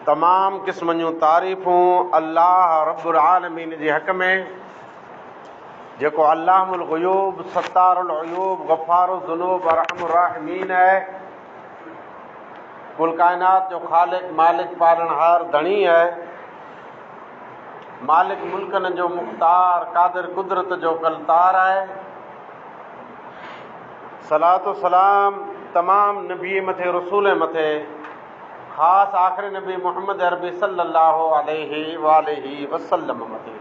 तमाम क़िस्म जूं तारीफ़ूं अल्लाह रब्बुल आलमीन जे हक़ में, जेको अल्लाहुल ग़ुयूब, सत्तारुल उयूब, गफ़ारुज़ ज़ुनूब, अरहमुर राहिमीन आहे। कुल कायनात जो ख़ालिक़, मालिक, पालनहार, धणी आहे। मालिक मुल्कनि जो मुख़्तार, क़ादिर कुदरत जो कलतार आहे। सलातो सलाम तमाम नबी मथे, रसूल मथे, ख़ासि आख़िरी नबी मुहम्मद अरबी सल्लल्लाहु अलैहि वसल्लम मथे।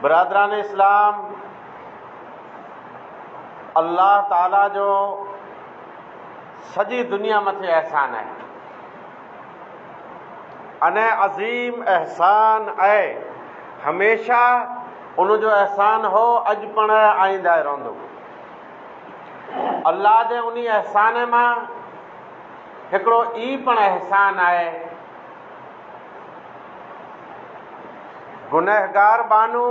बिरादरान इस्लाम, अल्लाह ताला जो सॼी दुनिया मथे एहसान आहे। अने अज़ीम एहसान आहे। हमेशह उनजो एहसान हो, अॼु पण आईंदा रहंदो। अल्लाह जे उन एहसान मां हिकिड़ो ई पण एहसान आहे, गुनहगार बानू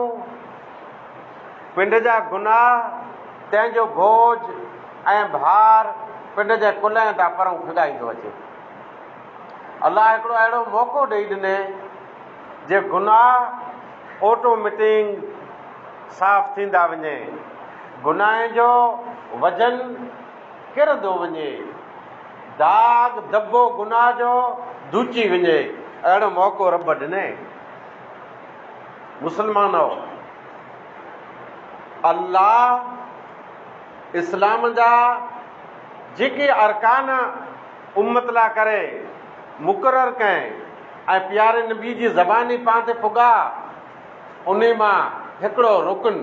पिंड जा गुनाह, तंहिंजो बोझ ऐं भार पिंड जे कुल्ह तां परऊं फिगाईंदो अचे। अल्लाह हिकिड़ो अहिड़ो मौक़ो ॾेई ॾिने जे गुनाह ऑटोमेटिक साफ़ थींदा वञे, गुनाह जो वज़न किरंदो वञे, दाग दॿो गुनाह जो धुची वञे। अहिड़ो मौक़ो रब ॾिने। मुस्लमानो, अल्लाह इस्लाम जा जेके अरकान उम्मत लाइ करे मुक़ररु कयईं ऐं प्यारे नबी जी ज़बानी पाण ते पुॻा, उन मां हिकिड़ो रुकन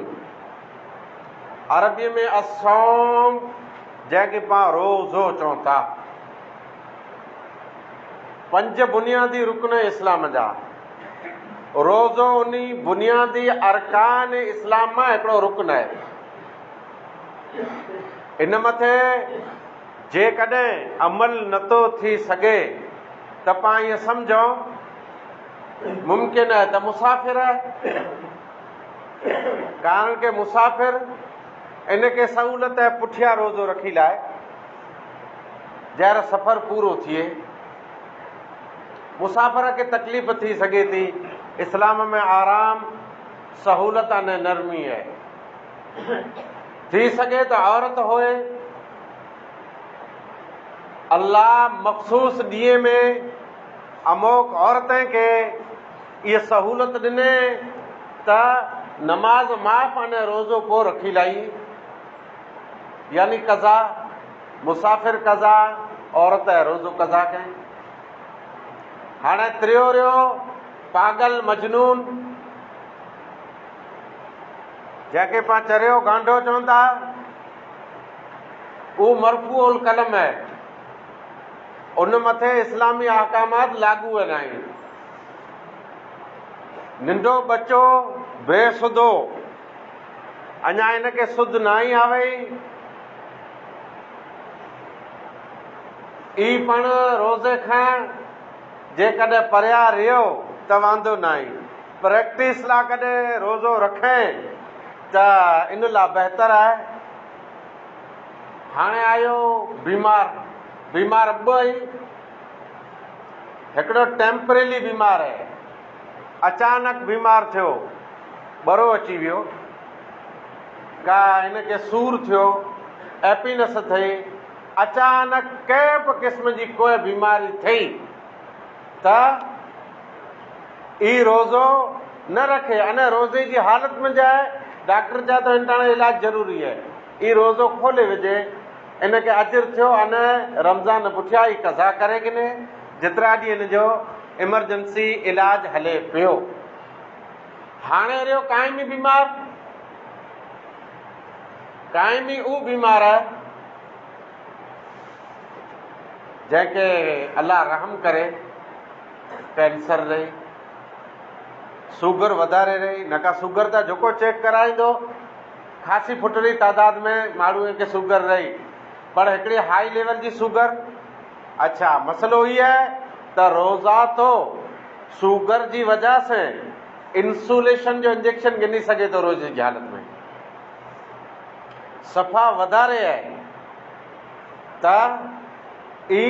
अरबीअ में असौम, जंहिंखे पाण रोज़ो चऊं था। 5 बुनियादी रुकन इस्लाम जा, रोज़ो उन बुनियादी अरकान इस्लाम मां हिकिड़ो रुकन आहे। इन मथे जेकॾहिं अमल नथो थी सघे त पाण ईअं सम्झो मुमकिन आहे त मुसाफ़िर आहे। कारण के मुसाफ़िर इनखे सहूलियत ऐं पुठियां रोज़ो रखी लाइ जंहिं सफ़र पूरो थिए। मुसाफ़िर खे तकलीफ़ थी सघे थी। इस्लाम में आराम, सहूलियत अने नरमी आहे। थी सघे त औरत होए, अल्लाह मख़सूस ॾींहं में अमोक औरतें खे इहा सहूलियत ॾिने त नमाज माफ़ अने रोज़ो पोइ रखी लाई, यानी कज़ा, मुसाफ़िर कज़ा, औरत रोज़ो कज़ा कयईं। हाणे त्रियो रहियो पागल मजनून, जंहिंखे पाण चरियो गांडो चवनि था, उहो मरफ़ूउल कलम आहे। उन मथे इस्लामी अहकामात लागू आहिनि। नंढो बच्चो बेसुधो, अञा हिनखे सुध न ई आवे, ई पण रोज़े खां जेकॾहिं परियां रहियो त वांदो न आहे। प्रैक्टिस लाइ कॾहिं रोज़ो रखें त इन लाइ बहितर आहे। हाणे आयो बीमार, बीमार ॿई, हिकिड़ो टेम्परेरी बीमार आहे, अचानक बीमार थियो, ॿरो अची वियो, का हिनखे सूर थियो, एपीनस थी, अचानक कंहिं बि क़िस्म जी कोई बीमारी थी त ई रोज़ो न रखे। अने रोज़े जी हालत में जाए डॉक्टर जा त हिनटाणे इलाज ज़रूरी आहे, ई रोज़ो खोले विझे, इनखे अजर थियो। अने रमज़ान पुठियां ई कज़ा करे किने जेतिरा ॾींहं हिन जो इमरजेंसी इलाज हले पियो। हाणे रहियो काइमी बीमार। काइमी उहो बीमार आहे जंहिंखे अल्लाह रहम करे कैंसर रही, शुगर वधारे रही। न का शुगर त जेको चेक कराईंदो ख़ासी फुटरी तादाद में माण्हू खे शुगर रही, पर हिकिड़ी हाई लेवल जी शुगर। अच्छा, मसइलो इहो आहे त रोज़ा तो शुगर जी वजह से इंसुलेशन जो इंजेक्शन गिनी सघे थो रोज़े जी हालत में, सफ़ा वधारे आहे त ई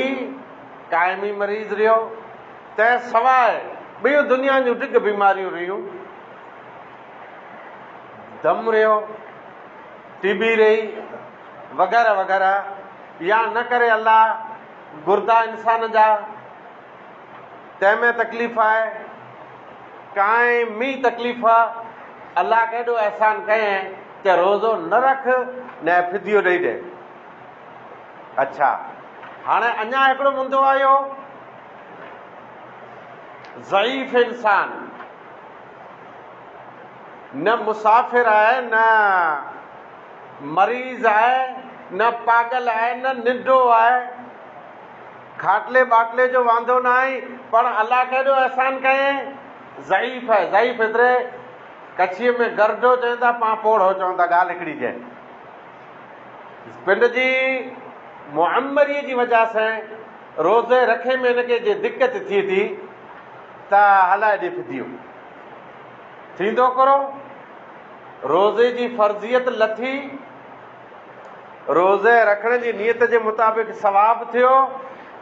क़ाइमी मरीज़ रहियो, तंहिं सवाइ ॿियूं दुनिया जूं ढिग बीमारियूं रहियूं, दम रहियो, टीबी रही, वग़ैरह वग़ैरह, या न करे अलाह गुर्दा इंसान जा, तंहिंमें तकलीफ़ आहे, क़ाइमी तकलीफ़ आहे। अलाह केॾो अहसान कयईं त रोज़ो न रख न फिदियो ॾेई ॾे। अच्छा, हाणे अञा हिकिड़ो मुंदो आयो, ज़ईफ़ इंसान, न मुसाफ़िर आहे, न मरीज़ आहे, न पागल आहे, न निंढो आहे, खाटले बाटले जो वांदो न आहे, पर अलाह केॾो अहसान कयईं, ज़ईफ़ आहे। ज़ईफ़ एतिरे कच्छीअ में गर्दो चवंदा, पाण पोड़ो चवंदा, ॻाल्हि हिकिड़ी जंहिं पिंड जी मुअम्मरीअ जी वजह सां रोज़े रखे में हिनखे जे दिक़त थिए थी त हलाए ॾे फिदियो थींदो करो। रोज़े जी फर्ज़ियत लथी, रोज़े रखण जी नियत जे मुताबिक़ सवाब थियो,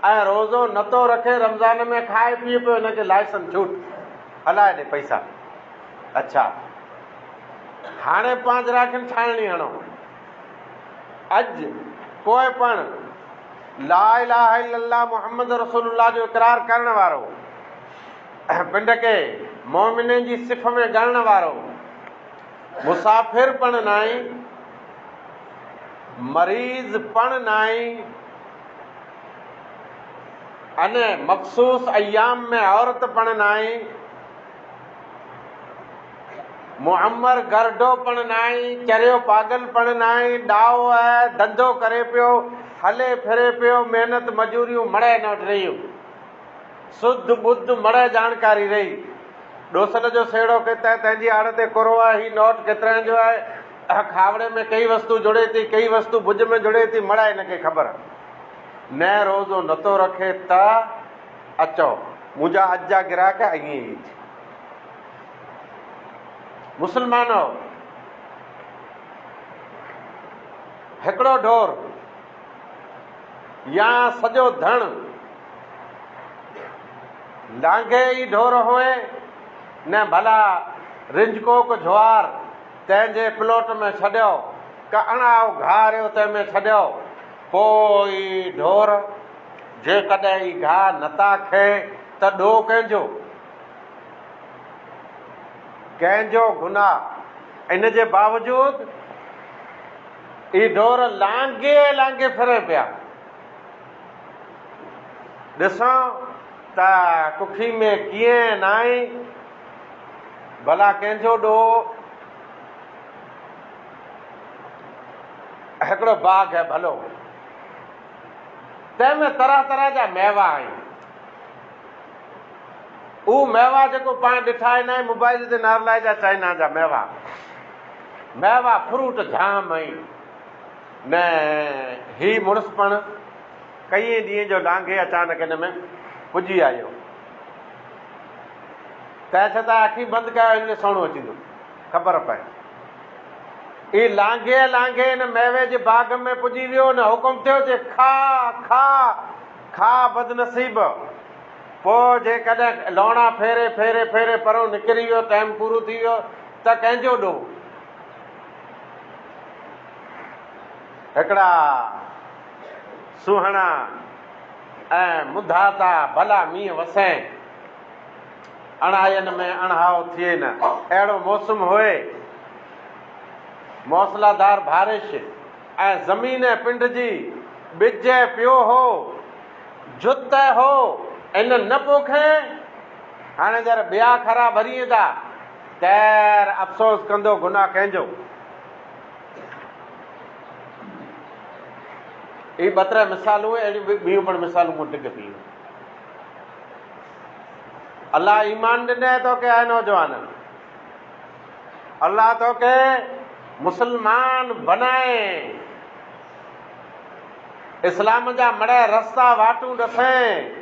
ऐं रोज़ो नथो रखे, रमज़ान में खाए पीए पियो, हिनखे लाइसेंस छूट, हलाए ॾे पैसा। अच्छा, हाणे पांच राखियुनि ठाहिणी हणो। अॼु कोई पण ला इलाहा इल्लल्लाह मुहम्मद रसूलुल्लाह जो इक़रार करण वारो, पिंड खे मोमिननि जी सिफ़ में ॻणण वारो, मुसाफ़िर पण नाहे, मरीज़ पण नाहे, अने मख़सूस अयाम में औरत पण नाहे, मुअम्मर गर्डो पण नाहे, चरियो पागल पण नाहे, ॾाओ आहे, धंधो करे पियो, हले फिरे पियो, महिनत मजूरियूं मड़े नोट रहियूं, शुद्ध बुद्ध मड़े जानकारी रही, ॾोसर जो सेड़ो केतिरा तंहिंजी आड़ ते कुरो आहे, हीउ नोट केतिरनि जो आहे, खावड़े में कई वस्तु जुड़े थी, कई वस्तु भुज में जुड़े थी, मड़ा हिनखे ख़बर न। रोज़ो नथो रखे त अचो, मुंहिंजा अॼु जा ग्राहक ईअं ई मुस्लमानो, हिकिड़ो ढोर या सॼो धण लांघे ई ढोर हुए न, भला रिंजकोक ज्वार तंहिंजे प्लॉट में छॾियो, क अणाओ घारियो तंहिंमें छॾियो, पोइ ढोर जेकॾहिं ई घाह नथा खे त ॾोह कंहिंजो, कंहिंजो गुनाह। इन जे बावजूद ई ढोर लांघे लांघे फिरे पिया। ॾिसो त कुखी में कीअं न आहे, भला कंहिंजो ॾोह। हिकिड़ो बाग़ आहे भलो, तंहिंमें तरह तरह जा मेवा आहिनि। उहो मेवा जेको पाण ॾिठा आहिनि मोबाइल ते नारलाई जा चाइना जा मेवा, मेवा फ्रूट जाम आहिनि न। ही मुड़ुस पण कई ॾींहं जो लांघे अचानक हिन में पुॼी आयो, तंहिं छा अखी बंदि कयो, हिन में सोणो अचींदो ख़बर पए। ही लांघे लांघे हिन मेवे जे बाग़ में पुॼी वियो, न हुकुम थियो जे खा खा खा बदनसीब। पोइ जेकॾहिं लौणा फेरे फेरे फेरे परो निकिरी वियो, टाइम पूरो थी वियो त कंहिंजो ॾोह। हिकिड़ा सुहिणा ऐं मुधाता भला मींहं वसे, अणायनि में अणहाव थिए न, अहिड़ो मौसम हुए, मौसलाधार बारिश, ऐं ज़मीन पिंड जी ॿिज पियो हो, जुत हो, इन न पोखे। हाणे जर ॿिया खरा भरी वेंदा ख़ैर अफ़सोस कंदो, गुनाह कंहिंजो। ही ॿ टे मिसालूं, अहिड़ियूं ॿियूं पण मिसालूं मूं ढिग पियूं। अलाह ईमान ॾिने तोखे आहे नौजवान, अलाह तोखे मुस्लमान बनाए, इस्लाम जा मड़े रस्ता वाटूं ॾसें।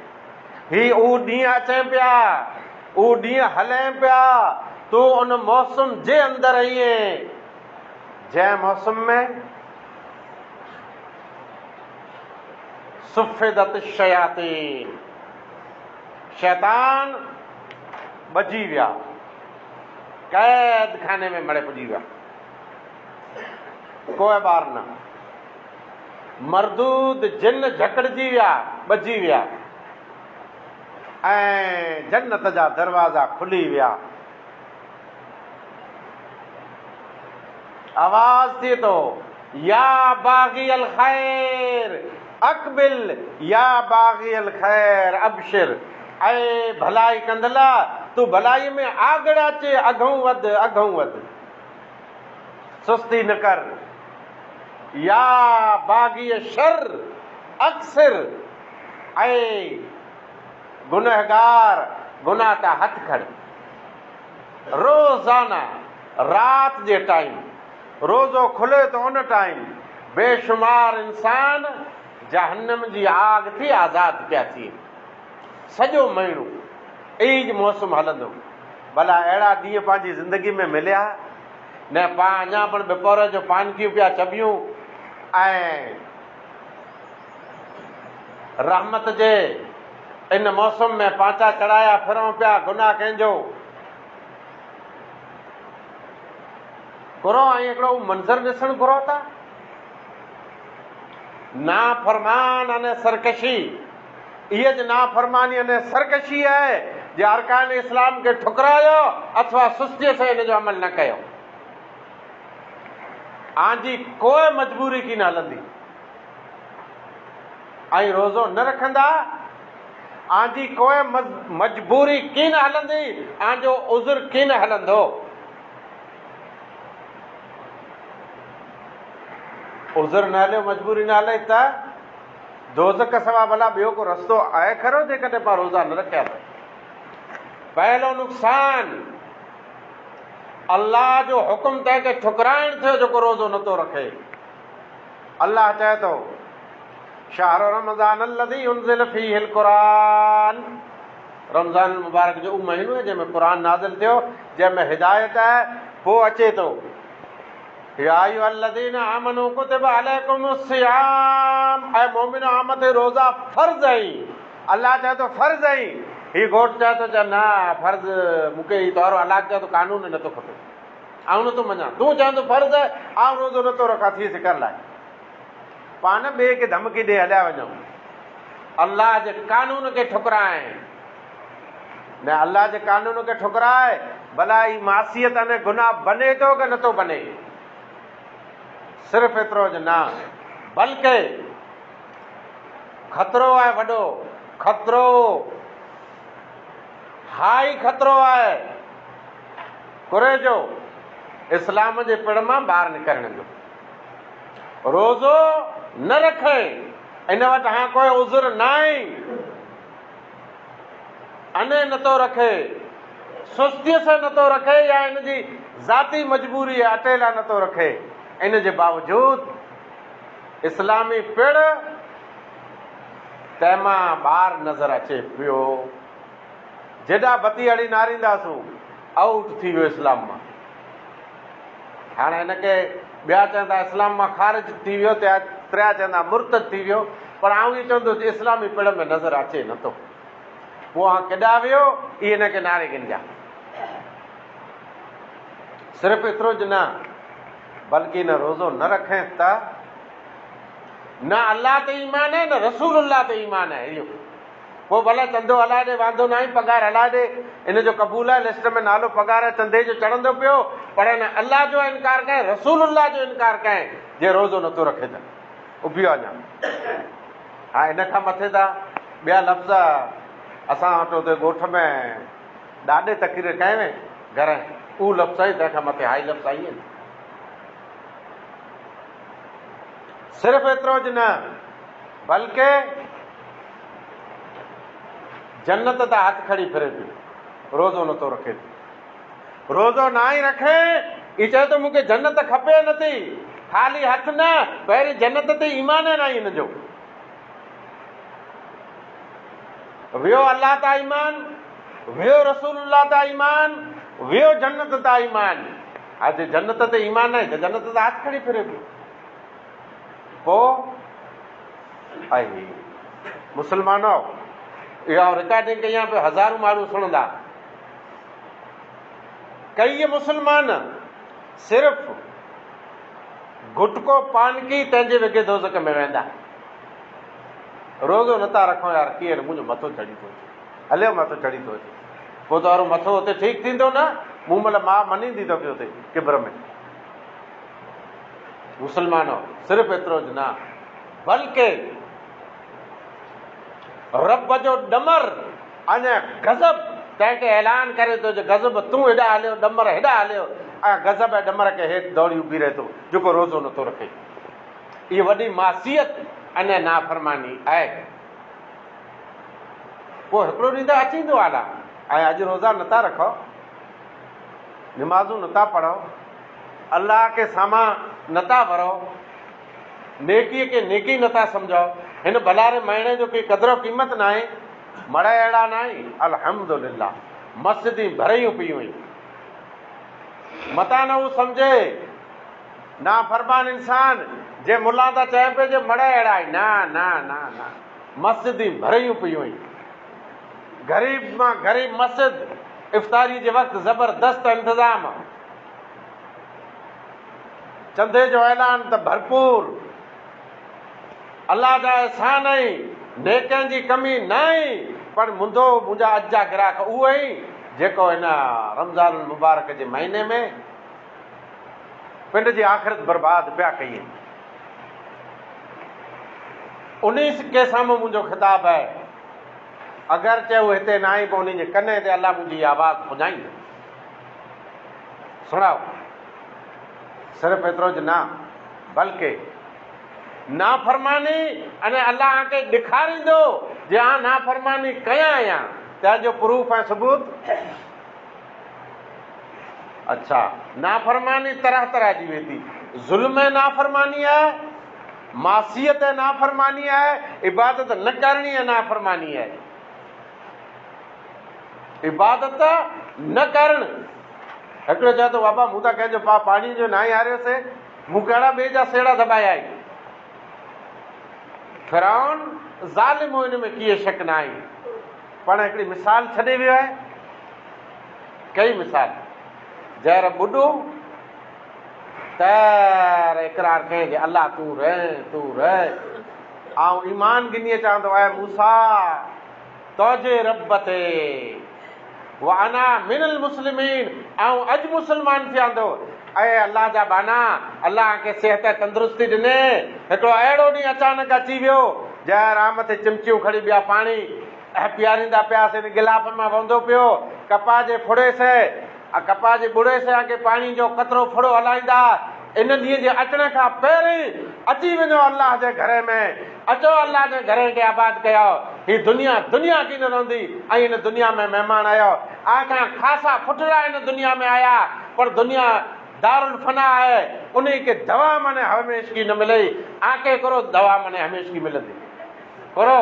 ही उहो ॾींहं अचनि पिया, उहो ॾींहं हलें पिया, तूं उन मौसम जे अंदरि आहीं जंहिं मौसम में सुफ़िदत शयातीन, शैतान बची विया, कैद खाने में मड़े पुॼी विया, कोई ॿार न। मरदूद जिन झकड़जी विया, ॿची विया, ऐं जन्नत जा दरवाज़ा खुली विया। आवाज़ थिए थो, या बाग़ी अल ख़ैर अक़बिल, या बाग़ी अल ख़ैर अबशिर, ऐं भलाई कंदला तूं भलाई में आगड़ अचे, अॻूं वध, अॻूं वध, सुस्ती न कर। या बाग़ी शर अक्सिर, ऐं गुनहगार गुनाह था हथ खड़। रोज़ाना रात जे टाइम रोज़ो खुले तो उन टाइम बेशुमार इंसान जहन्नम जी आग थी आज़ाद पिया थिए। सॼो महीनो ईज मौसम हलंदो। भला अहिड़ा ॾींहं पंहिंजी ज़िंदगी में मिलिया न? पाण अञा पण बपोर जो पानकियूं पिया चबियूं ऐं रहमत जे इन मौसम में पांचा चढ़ाया फिरूं पिया, गुनाह कंहिंजो घुरो, ऐं हिकिड़ो मंज़र ॾिसणु घुरो था। नाफ़रमान अने सरकशी, इहे जे नाफ़रमानी अने सरकशी आहे जे अरकान इस्लाम खे ठुकरायो अथवा सुस्तीअ सां इन जो अमल न कयो। आंजी कोई मजबूरी की न हलंदी, ऐं रोज़ो न रखंदा, आंजी कोई मजबूरी की न हलंदी, आंजो उज़ुर की न हलंदो। उज़ुर न हलियो, मजबूरी न हले त दोज़ख सवा भला ॿियो को रस्तो आहे खरो जेकॾहिं पाण रोज़ा न रखिया त? पहलो नुक़सान अल्लाह जो हुकुम तंहिंखे ठुकराइण थियो जेको रोज़ो नथो रखे। अल्लाह चए थो, शाहर रमज़ान अल्लज़ी उनज़िल फ़ीहिल क़ुरान, रमज़ान मुबारक जो उहो महीनो आहे जंहिंमें क़ुरान नाज़िल थियो, जंहिंमें हिदायत आहे। पोइ अचे थो, या अय्युहल्लज़ीन आमनू कुतिब अलैकुमुस सियाम, ऐं मोमिनो आम ते रोज़ा फ़र्ज़ आहिनि। अल्लाह चए थो फ़र्ज़ आहिनि, हीउ घोटु चए थो न फ़र्ज़ मूंखे हीउ तौरु अलाह चए थो कानून नथो खपे, आउं नथो मञा। तूं चवंदो तो फ़र्ज़ आहे, आउं रोज़ो नथो रखां, थी सिकर लाइ पाण ॿिए खे धमकी ॾे हलिया वञूं, अल्लाह जे कानून खे ठुकराए न। अल्लाह जे कानून खे ठुकराए भला ही मासियत अने गुनाह बने थो कि नथो बने? सिर्फ़ु एतिरो ज न, बल्कि ख़तरो आहे वॾो, ख़तरो हाई ख़तरो आहे कुरे जो, इस्लाम जे पिण मां ॿाहिरि निकिरण जो। रोज़ो न रखे, इन वटि हाणे कोई उज़ुर न आहे, अने नथो रखे, सुस्तीअ सां नथो रखे, या इन जी ज़ाती मजबूरी आहे अटेला नथो रखे, इन जे बावजूद इस्लामी पिण तंहिंमां ॿाहिरि नज़र अचे पियो। जेॾा बती हड़ी नारींदासूं, आउट थी वियो इस्लाम मां। हाणे हिनखे ॿिया चवंदा इस्लाम मां ख़ारिज थी वियो, त्रिया चवंदा मुर्तद थी वियो, पर आउं इहो चवंदो इस्लामी पिण में नज़र अचे नथो। पोइ हाणे केॾा वियो, इहे हिनखे नारे गिनजा। सिर्फ़ु एतिरो ज न, बल्कि न रोज़ो न रखे त न अल्लाह ते ईमान आहे, न रसूलुल्लाह ते ईमान आहे। इहो पोइ भले चंदो हलाए ॾे, वांदो न आहे, पघार हलाए ॾे, इन जो क़बूल आहे, लिस्ट में नालो पघार चंदे जो चढ़ंदो पियो, पर न अल्लाह जो इनकार करें, रसूलुल्लाह जो इनकार करें जे रोज़ो नथो रखे त उभी वञा। हा, इन खां मथे त ॿिया लफ़्ज़ असां वटि हुते ॻोठ में ॾाढे तक़रीर कए में घर, उहो लफ़्ज़ ई तंहिंखां मथे हाई लफ़्ज़ आई आहिनि। सिर्फ़ु एतिरो ज न, बल्कि जन्नत त हथ खड़ी फिरे पियो, रोज़ो नथो रखे। रोज़ो ना ई रखे, ही चए थो मूंखे जन्नत खपे नथी, ख़ाली हथ न, पहिरीं जन्नत ते ईमान आहे न हिन जो। वियो अल्लाह ता ईमान, वियो रसूलुल्लाह ता ईमान, वियो जन्नत ता ईमान। आज जन्नत ते ईमान आहे त जन्नत त हथ खड़ी फिरे पियो। पोइ मुसलमानो, इहा रिकॉर्डिंग कई पे हज़ारों माण्हू सुणंदा। कई मुसलमान सिर्फ़ गुटको पानकी तंहिंजे विगे दोज़ख में वेंदा। रोज़ो नथा रखो यार, कीअं मुंहिंजो मथो चढ़ी थो अचे, हलियो मथो चढ़ी थो अचे, पोइ त वारो मथो हुते ठीकु थींदो न, मूं महिल मां मञींदी तोखे हुते किबर में। मुसलमानो सिर्फ़ु एतिरो ज न, बल्कि रब जो ॾमर अञा गज़ब तंहिंखे ऐलान करे थो, जो गज़ब तूं हेॾा हलियो, ॾमर हेॾा हलियो, ऐं गज़ब ऐं ॾमर खे हेठि दौड़ी बीह रहे थो, जेको रोज़ो नथो रखे। इहा वॾी मासियत अञा नाफ़रमानी आहे। पोइ हिकिड़ो ॾींहुं त अचींदो आला, ऐं अॼु रोज़ा नथा रखो, निमाज़ूं नथा पढ़ो, अलाह खे साम्हूं नथा भरो, नेकीअ खे नेकी नथा सम्झो, हिन भलारे महीने जो की क़दुरु क़ीमत न आहे। मड़ अहिड़ा न आहे, अल्हम्दुलिल्लाह मस्जिदूं भरियूं पियूं आहिनि। मता न हू सम्झे नाफ़रमान इंसान जे मुला था चए पिए जे मड़ अहिड़ा आहिनि, न न न न, मस्जिदूं भरियूं पियूं आहिनि। ग़रीब मां ग़रीब मस्जिद, इफ़्तारी जे वक़्तु ज़बरदस्त इंतज़ाम, चंदे जो ऐलान त भरपूर, अलाह जा एहसान आई, नेकनि जी कमी न आई। पर मुंहिंजा अॼु जा ग्राहक उहे ई जेको हिन रमज़ान मुबारक जे महीने में पिंड जी आख़िरत बर्बाद पिया कई। उन के साम्हूं मुंहिंजो ख़िताब आहे, अगरि चयो हिते न आई, पोइ उन जे कने ते अलाह मुंहिंजी आवाज़ पुॼाईंदो। सुणाओ, सिर्फ़ु एतिरो ज न, बल्कि नाफ़रमानी अने अलाह खे ॾेखारींदो जे हां नाफ़रमानी कयां आहियां, तंहिंजो प्रूफ ऐं सबूत। अच्छा, नाफ़रमानी तरह तरह जी वेंदी, ज़ुल्म नाफ़रमानी आहे, मासियत नाफ़रमानी आहे, इबादत न करणी है नाफ़रमानी है। इबादत न करण, हिकिड़ो चए थो बाबा मूं त कंहिंजो पाणी जो न ई हारियोसीं, मूं कहिड़ा ॿिए जा सेड़ा दॿाया आहिनि। फिरौन ज़ालिम हो, हिन में कीअं शक न आहे, पाण हिकिड़ी मिसाल छॾे वियो आहे। कई मिसाल, जहिर ॿुॾो त इक़रार कयईं अलाह तूं रह, ऐं ईमान गिनीअ चवंदो आहे मूसा तुंहिंजे रब ते व अना मिनल मुस्लिमीन, ऐं अॼु मुस्लमान थियांदो। ऐं अलाह जा बाना, अलाह खे सिहत तंदुरुस्ती ॾिने, हिकिड़ो अहिड़ो ॾींहुं अचानक अची वियो जंहिं राम ते चिमचियूं खणी ॿिया पाणी पीआरींदा पियासीं, गिलाफ मां वहंदो पियो, कपा जे फुड़े से कपा जे बुड़े से के पाणी जो कतिरो फुड़ो हलाईंदा। इन ॾींहं जे अचण खां पहिरीं अची वञो अलाह जे घर में, अचो अलाह जे घर खे आबाद कयो। ही दुनिया की न रहंदी, ऐं हिन दुनिया में महिमान आयो, आखां ख़ासा फुटरा हिन दुनिया में आया, पर दुनिया दारुल फना है, उन्हीं के दवा मने हमेश की न मिले, आके करो दवा मने हमेश की मिलती करो।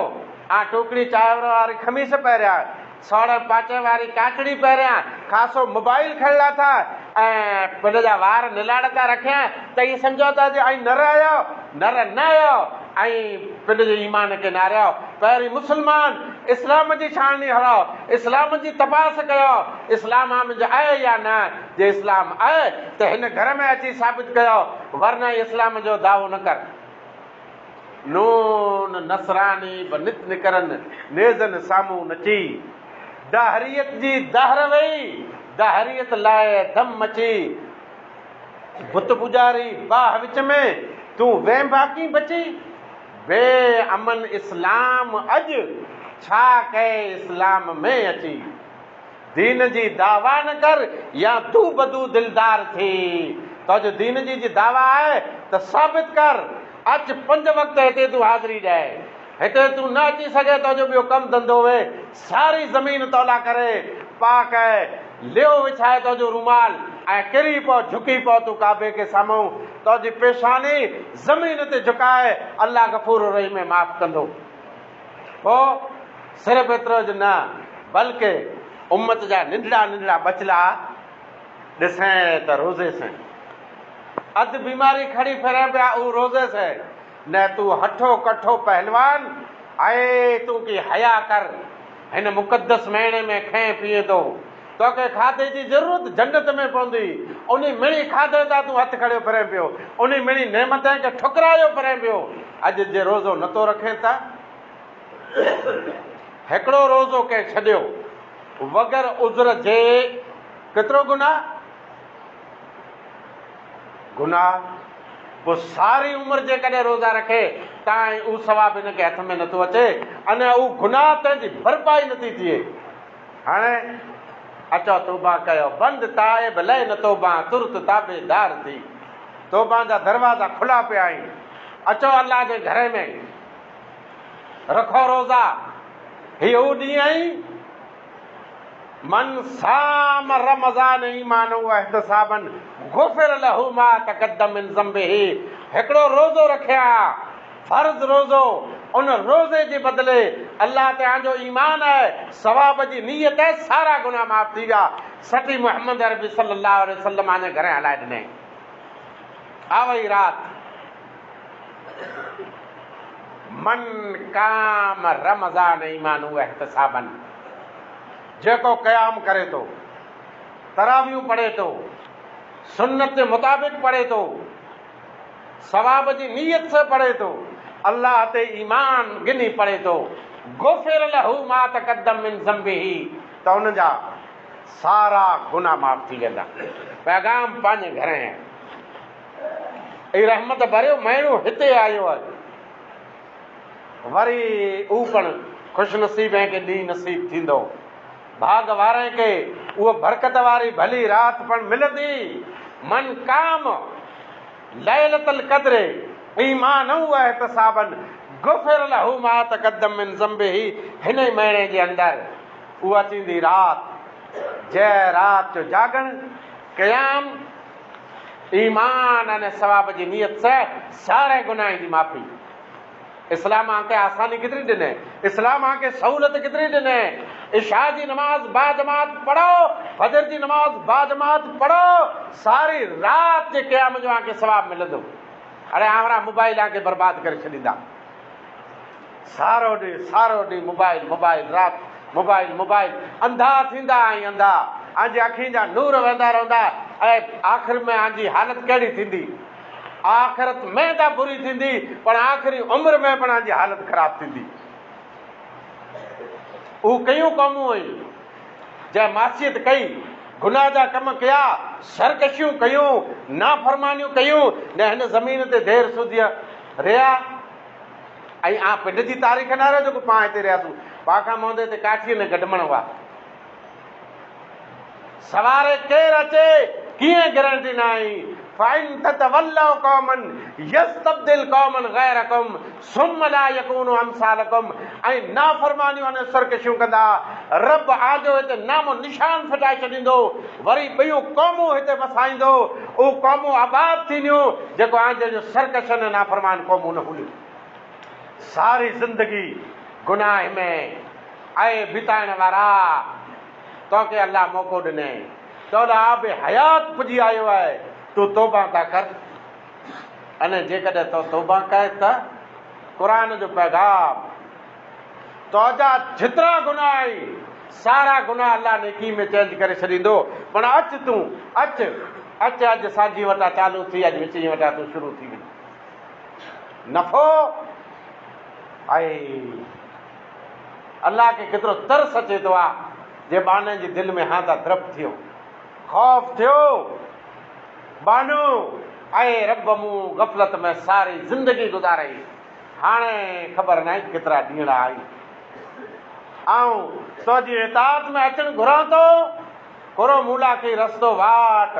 आ टोकरी चांवर वारी खमीस पहिरिया, सोड़े पाचे वारी काकड़ी पहिरिया, ख़ासो मोबाइल खणला था, ऐं पिंड जा वार निलाड़ था रखिया, त इहे सम्झो था जे ऐं नर आयो, नर न आयो, ऐं पिंड जे ईमान खे नारियो। पहिरीं मुस्लमान इस्लाम जी छाणनी हलो, इस्लाम जी तपास कयो, इस्लाम मुंहिंजो आहे या न। जे इस्लाम आहे त हिन घर में अची साबित कयो, वरना इस्लाम जो दावो न कर। नून नसरानी बनित निकरन नेज़न साम्हूं नची, दहरियत जी दहर वई, दहरियत लाइ दम मची, बुत पुजारी बाह विच में तूं वे बाकी बची। बे अमन इस्लाम अॼु छा कए इस्लाम में अची, दीन जी दावा न कर या तू बदू दिलदार थी। तो जो दीन जी दावा आहे त साबित कर, अच 5 वक़्त हिते तूं हाज़िरी ॾे, हिते तूं न अची सघे तो जो ॿियो कमु धंधो वे, सारी ज़मीन तौला करे पाक है, लियो विछाए तो जो रूमाल, ऐं किरी पो झुकी पो तूं काबे के साम्हूं, तो जी पेशानी ज़मीन ते झुकाए, अल्लाह गफूर रहीम में माफ़ कंदो। पोइ सिर्फ़ु एतिरो ज न, बल्कि उम्मत जा नंढड़ा नंढड़ा बचला ॾिसें त रोज़े से अधु बीमारी खड़ी फिरे पिया, उहो रोज़े से न। तूं हठो कठो पहलवान आए तूं की हया कर, हिन मुक़दस महीने में खए पीए थो, तोखे खाधे जी ज़रूरत जन्नत में पवंदी, उन मिणी खाधे तां तूं हथु खड़ियो फिरे पियो, उन मिणी नेमत खे ठुकरायो फिरे पियो। अॼु जे रोज़ो नथो रखे त हिकिड़ो रोज़ो कंहिं छॾियो वग़ैर उज़र जे, केतिरो गुनाह। पोइ सारी उमिरि जे कॾहिं रोज़ा रखे ताईं उहो सवाबु हिनखे हथ में नथो अचे, अने उहो गुनाह तुंहिंजी भरपाई नथी थिए। हाणे अचो तौबा कयो, बंदि ताए भले न तौबा तुर्त ताबेदार थी, तौबा जा दरवाज़ा खुला पिया आहिनि। अचो अल्लाह जे घर में रखो रोज़ा। हीअ उहो ॾींहुं आई मन साम रमज़ान ईमान व इहतिसाबन गुफ़िर लहू मा तक़द्दम मिन ज़ंबिही। हिकिड़ो रोज़ो रखिया, फर्ज़ रोज़ो, उन रोज़े जे बदिले अल्लाह ते आंजो ईमान आहे, सवाब जी नीयत आहे, सारा गुनाह माफ़ थी विया। सटी मुहम्मद अरबी सल्लल्लाहु अलैहि वसल्लम आने घर हलाए ॾिनई। आवई राति, मन काम रमज़ान ईमान व इहतिसाबन, जेको क़याम करे थो, तरावियूं पढ़े थो, सुन्नत जे मुताबिक़ पढ़े थो, सवाब जी नीयत सां पढ़े थो, अल्लाह ते ईमान गिनी पढ़े थो, गुफ़िर लहू मा तक़द्दम मिन ज़ंबिही, त उन जा सारा गुनाह माफ़ थी वेंदा। पैगाम पंहिंजे घर आहे, ई रहमत भरियो महीनो हिते आयो आहे, वरी उहो पण ख़ुशनसीब ऐं के ॾींहुं नसीब थींदो, भाग वारे खे उहो बरकत वारी भली राति पण मिलंदी। मन काम लैलतुल क़द्र ईमान व इहतिसाबन गुफ़िर लहू मा तक़द्दम मिन ज़ंबिही। हिन ई महीने जे अंदरि उहा थींदी राति, जंहिं राति जो जागण, क़याम, ईमान अने सवाब जी नीयत सां सारे गुनाह जी माफ़ी। इस्लाम आके आसानी कितनी ॾिने, इस्लाम आके सहूलत कितनी ॾिने। इशा जी नमाज बाजमात पढ़ो, फजर जी नमाज बाजमात पढ़ो, सारी रात जे क़याम जो आके सवाब मिलंदो। अरे हमारा मोबाइल आके बर्बाद करे छॾींदा, सारो ॾींहुं मोबाइल मोबाइल, राति मोबाइल मोबाइल, अंधा थींदा आई अंधा, आंजी अखियुनि जा नूर वेंदा रहंदा, ऐं आख़िर में आंजी हालत कहिड़ी थींदी, आख़िरत में त बुरी थींदी, पर आख़िरी उमिरि में पण आंजी हालत ख़राब थींदी। उहे कयूं क़ौमूं हुयूं जंहिं मासियत कई, गुनाह जा कम कया, सरकशियूं कयूं, नाफ़रमानियूं कयूं, न हिन ज़मीन ते देर सुधी रहिया। ऐं पिंड जी तारीख़ न रहियो जेको पाण हिते रहियासीं, पाण खां मोहंदे ते काठीअ में गॾमण हुआ, सवारे केरु अचे कीअं गारंटी न आई। फ़इन ततवल्लौ क़ौमन यस्तब्दिल क़ौमन ग़ैरकुम सुम्म ला यकूनु अमसालकुम। ऐं नाफ़रमानियूं अने सरकशियूं कंदा, रब आजो हिते नामो निशान फिटाए छॾींदो, वरी ॿियूं क़ौमूं हिते वसाईंदो, उहे क़ौमूं आबाद थींदियूं जेको आंजे जो सरकशनि नाफ़रमान क़ौमूं न हुयूं। सारी ज़िंदगी गुनाह में आहे बिताइण वारा, तोखे अल्लाह मौक़ो ॾिने, तो आबे हयात पुॼी आयो आहे, तूं तौबा था कर। अने जेकॾहिं तो तौबा करे त क़ुरान जो पैगाम, तुंहिंजा जेतिरा गुनाह आहिनि सारा गुनाह अल्लाह नेकी में चेंज करे छॾींदो। पण अचु तूं, अचु अॼु साझी वटा चालू थी, अॼु विचीं वटा तूं शुरू थी वञ। नफ़ो आहे, अल्लाह खे केतिरो तरस अचे थो आहे जे बाने जी दिलि में हादा द्रब थियो, ख़ौफ़ थियो, बानो ऐं रब मूं गफ़लत में सारी ज़िंदगी गुज़ारई, हाणे ख़बर न आहे केतिरा ॾींहं आई। ऐं तुंहिंजी इताअत में अचणु घुरां थो, कुरो मूला खे रस्तो वाट।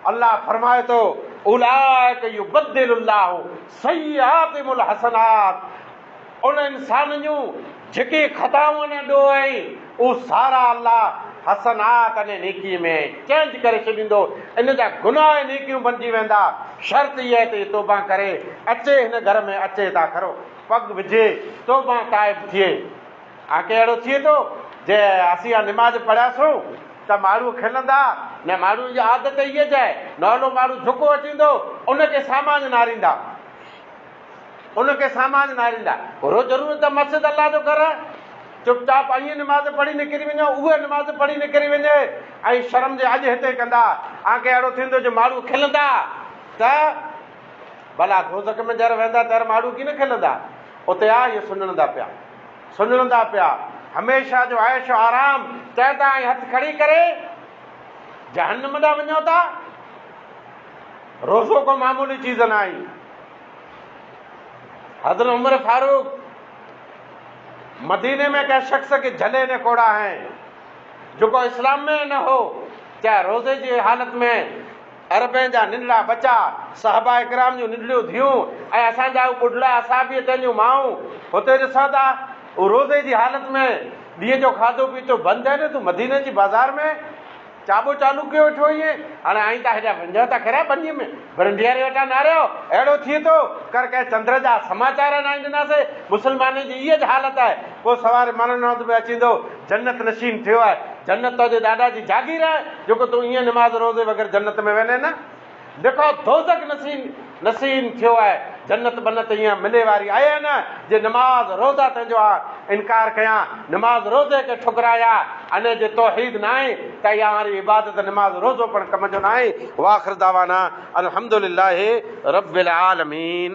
अल्लाह फरमाए थो, उलाइक युबद्दिलुल्लाहु सय्यातिहिमुल हसनात। उन इंसान जूं जेके ख़ताऊं न ॾो आहिनि, उहो सारा अल्लाह हसनात अने नेकीअ में चेंज करे छॾींदो, इन जा गुनाह नेकियूं बणिजी वेंदा। शर्त इहा आहे त तौबा करे अचे, हिन घर में अचे था खरो, पग विझे, तौबा ताइब थिए। आके अहिड़ो थिए थो जे असीं निमाज़ पढ़ियासीं त माण्हू खिलंदा, न माण्हू जी आदत इहा आहे, नवलो माण्हू झुको अचींदो उनखे सामान नारींदा, उनखे सामान न ॾींदा। रोज़ ज़रूरु त मस्जिद अलाह जो घर, चुपचाप ईअं निमाज़ पढ़ी निकिरी वञो, उहे निमाज़ पढ़ी निकिरी वञे ऐं शर्म जे अॼु हिते कंदा। आके अहिड़ो थींदो जो माण्हू खिलंदा त भला दोज़ख में जर वेंदा तर माण्हू की न खिलंदा। उते आहे इहे सुञणंदा पिया हमेशह जो ऐश आराम चए था ऐं हथु खड़ी करे जहन्नम ॾांहुं वञो था। रोज़ो को मामूली चीज़ न आई। हज़रत उमर फारूक मदीने में कंहिं शख्स खे झले ने कोड़ा हैं जेको इस्लाम में न हो, चाहे रोज़े जी हालत में अरबे जा नंढड़ा बच्चा साहबा इकराम जूं नंढड़ियूं थियूं ऐं असांजा ॿुढड़ा असाबियतनि जूं माऊं हुते ॾिसां था उहो रोज़े जी हालत में ॾींहं जो खाधो पीतो बंदि आहे न। तूं मदीने जी बाज़ार में चाबो चालू कयो वेठो ईअं, हाणे आई त हेॾा वञो था खरा बनीअ में भरंडियारे वटां न रहियो। अहिड़ो थिए थो कर कंहिं चंड जा समाचार न ईंदासीं। मुस्लमाननि जी इहा ज हालत आहे। पोइ सवारे मनोनाथ में अचींदो जन्नत नशीन थियो आहे, जन्नत तुंहिंजे ॾाॾा जी जागीर आहे जेको तूं ईअं निमाज़ रोज़े वग़ैरह जन्नत में वञे न। देखो दोज़ख नसीन थियो आहे, जन्नत बन्नत ईअं मिले वारी आहे न जे नमाज़ रोज़ा तुंहिंजो आहे इनकार कयां, नमाज़ रोज़े खे ठुकराया अने जे तौहीद न आहे त इहा वारी इबादत नमाज़ रोज़ो पण कम जो न आहे। वाखिर दावाना अल्हम्दुलिल्लाहि रब्बिल आलमीन।